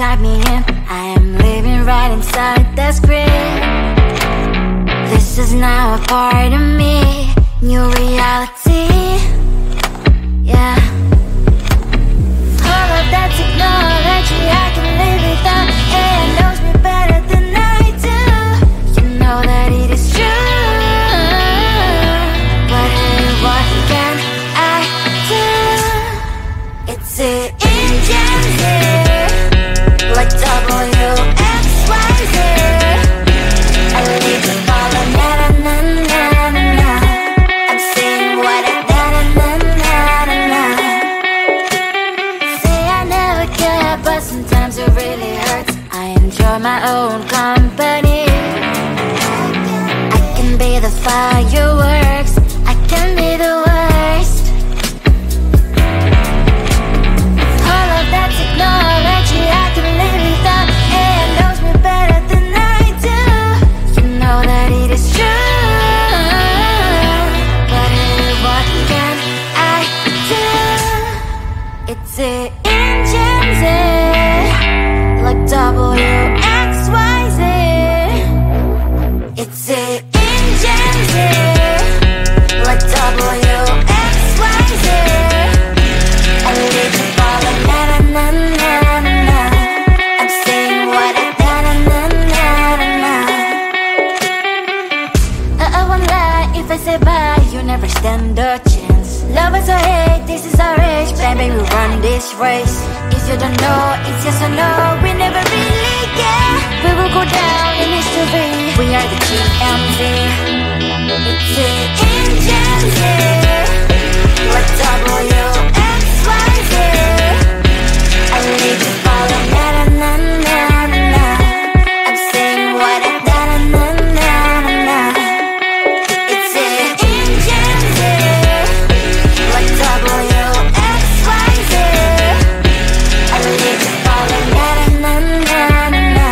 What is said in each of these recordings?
type me in. I am living right inside the script. This is now a part of me, new reality. Yeah. All of that technology, I can live without. AI knows me better than I do. You know that it is true. But hey, what can I do? It's the engines here, like WXYZ. I leave the ball on na-na-na-na-na-na. I'm saying what I na-na-na-na-na. Say I never care, but sometimes it really hurts. I enjoy my own company. I can be the fireworks, I can be the worst. All of that technology, I can live without. AI knows me better than I do. You know that it is true. But hey, what can I do? It's the engines, like WXYZ. It's the engines, like WXYZ. I live the ball on na-na-na-na-na-na. I'm saying what I na-na-na-na-na. I won't lie if I say bye, you never stand a chance. Love us or hate, this is our age. Baby, we run this race. If you don't know, it's yes or no. We never really care. We will go down in history. We are the GMZ. It's the engines, like WXYZ. I leave the ball on na-na-na-na-na. I'm saying what I na-na-na-na-na. It's the engines, like WXYZ. I leave the ball on na-na-na-na-na.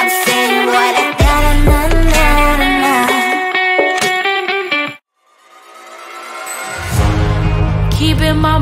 I'm saying what I na-na-na-na-na. Keeping my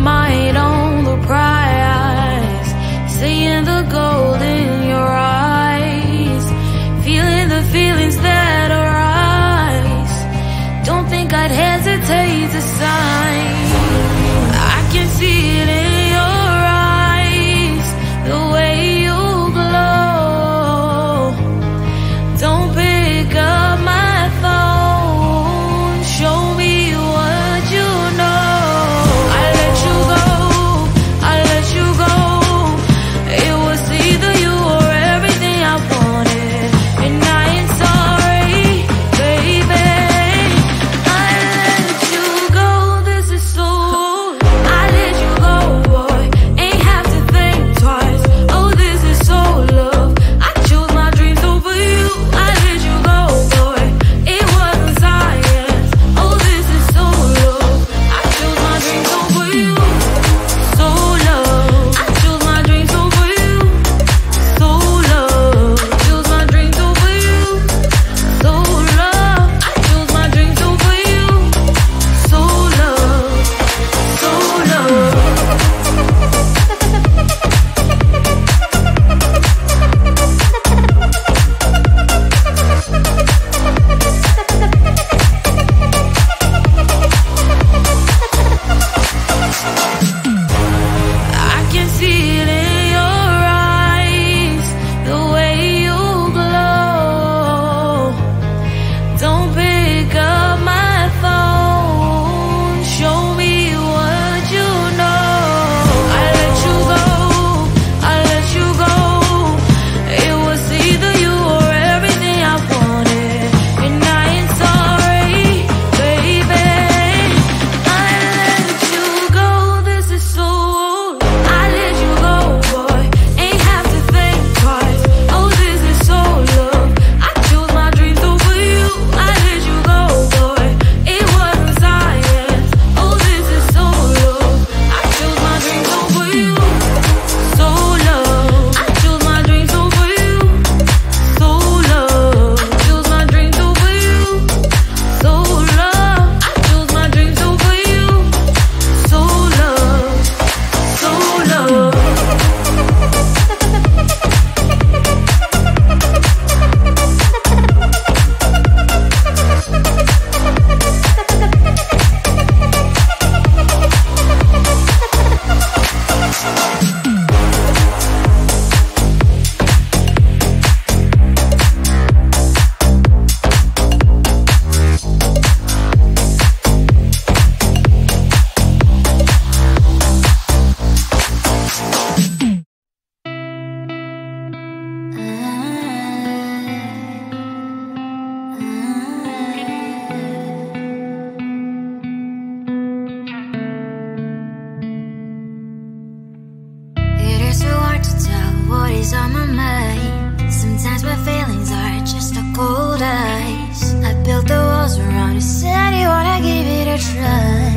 it's so hard to tell what is on my mind. Sometimes my feelings are just a cold ice. I built the walls around you, said you wanna give it a try.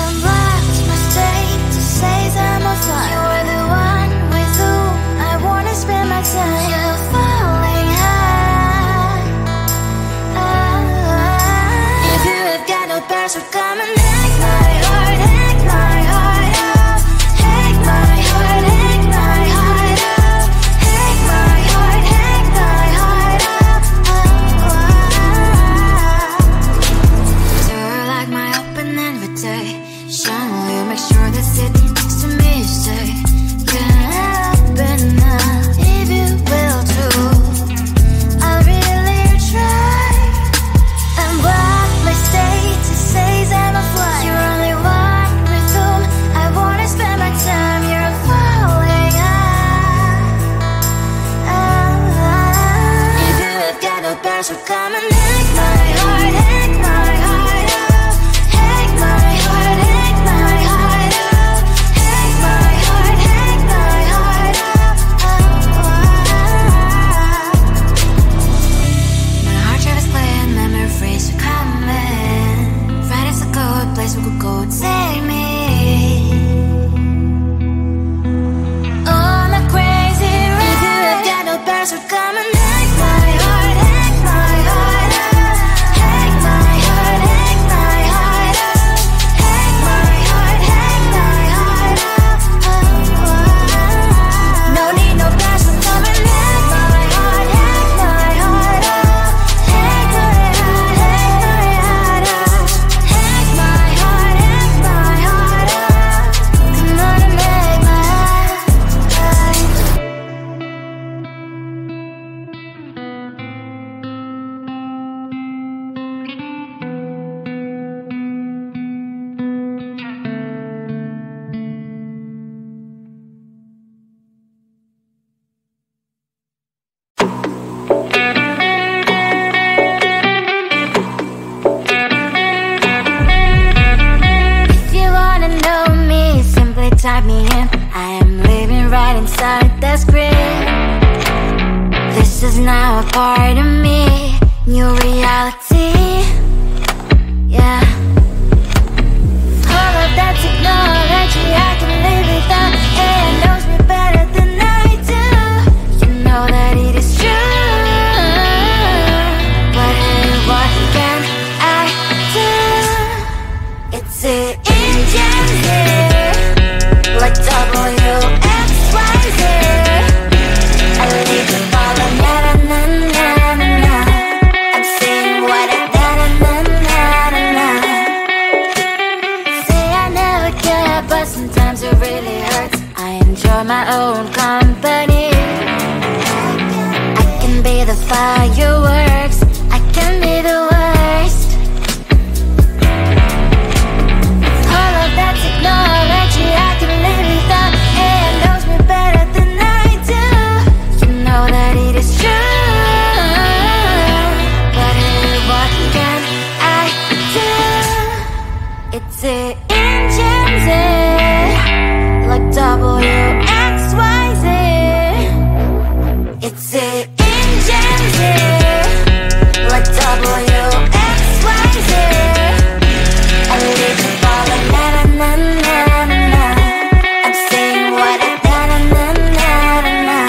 Unblocked my state to say I'm a fly. You are the one with whom I wanna spend my time. You're falling high. If you have got no password, come and hack my heart, hack my heart up. Hack my heart, hack my heart up. Hack my heart, hack my heart up. You're like my open invitation. Will you make sure that sitting next to me is safe? Can open up if you will too. I'll really try. And block my state to say I'm a fly. You're only one with whom I wanna spend my time. You're falling high. If you have got no password, come and hack my heart, hack my heart up. Hack my heart, hack my heart up. Hack my heart, hack my heart up. My heart travels playing memories are coming. Friday's a good place we could go, take me on a crazy ride. If you have got no password, come and hack my heart, hack my heart up. Hack my heart, hack my heart up. Hack my heart, hack my heart up. No need no password, come and hack my heart, hack my heart up. Hack my heart, hack my heart up. Hack my heart, hack my heart up. Come on and make my heart. If you wanna know me, simply type me in. I am living right inside the screen. This is now a part of me, new reality. Yeah. All of that technology I can live without. It knows me better than I do. You know that it is true. But hey, what can I do? It's the engine here, like WXYZ. I leave you falling, na na na na na. I'm saying what I na na na na na. Say I never care, but sometimes it really hurts. I enjoy my own company. I can be the fireworks, I can be the worst. All of that technology I can live without. It knows me better than I do. You know that it is true. But hey, what can I do? It's the engines like WXYZ. It's the engines like WXYZ. I leave you falling, na na na na na na. I'm saying what I na na na na na.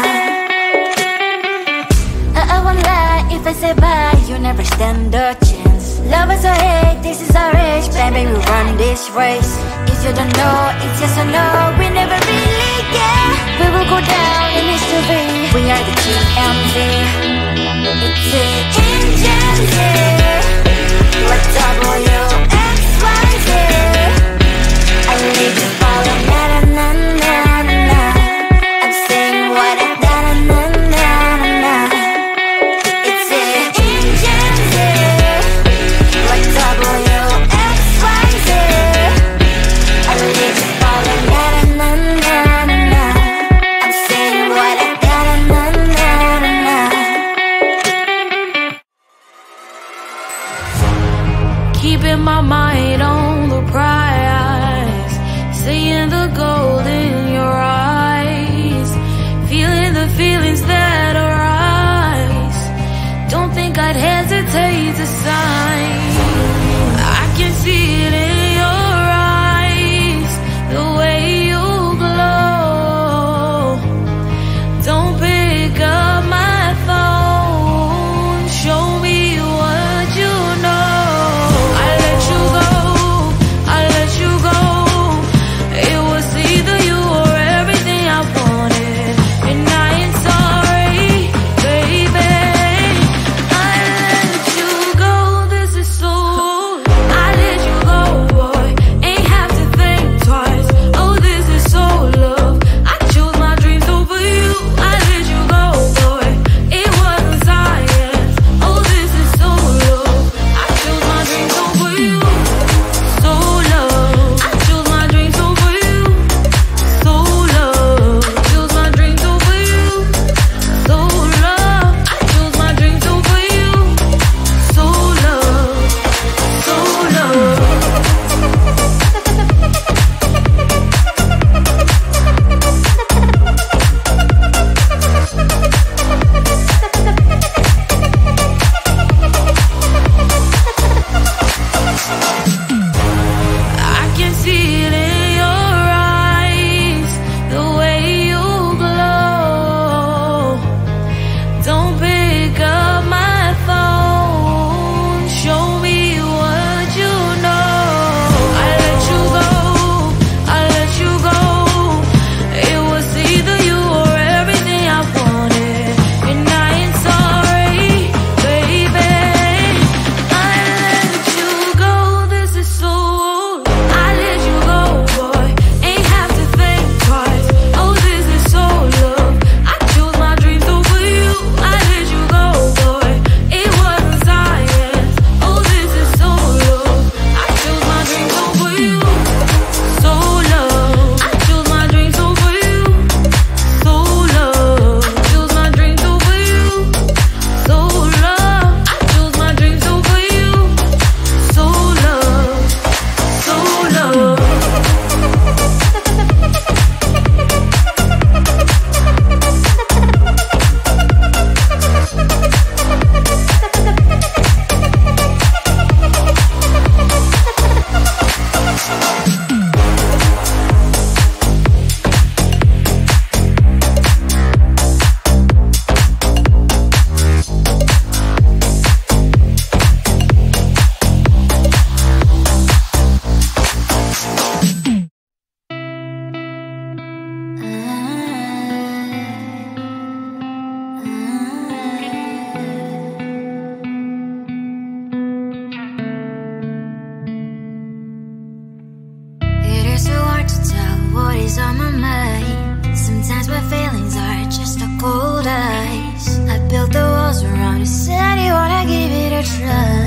I won't lie if I say bye, you never stand a chance. Love is or hate, this is our age, baby, we run this race. If you don't know, it's yes or no, we never really care. We will go down in history, we are the GMZ. It's the engines here, like WXYZ. I leave you falling, na na na na na. I'm saying what I na na na na na. It's the engines here, like WXYZ. I leave you falling, na na na na na. I'm saying what I na na na na na. Keep in mind and the gold in your eyes, feeling the feelings that arise. Don't think I'd hesitate to sign. I can see it in your eyes, the way you glow. Don't pick up my phone, show me what you know. I let you go, I let you go. It was either you or everything I wanted, and I ain't sorry, baby. I let you go, this is so. I let you go, boy, ain't have to think twice. Oh, this is so love. I chose my dreams over you. I let you go, boy, it wasn't science. Oh, this is so love. I chose my dreams over you. So love. I chose my dreams over you. So love. Chose my dreams over you. So love. I chose my dreams over you. So love. So love. I can see it in your eyes, the way you glow. Don't pick up my phone, show me what you know. I let you go, I let you go. It was either you or everything I wanted, and I ain't sorry, baby. I let you go, this is so. I let you go, boy, ain't have to think twice. Oh, this is so love. I chose my dreams over you. I let you go, boy, it wasn't science. Oh, this is so love. I chose my dreams over you. So love. I chose my dreams over you. So love. Chose my dreams over you. So love. I chose my dreams over you. So love. So love. It is so hard to tell what is on my mind. Sometimes my feelings are just a cold ice. I built the walls around it, said you wanna give it a try.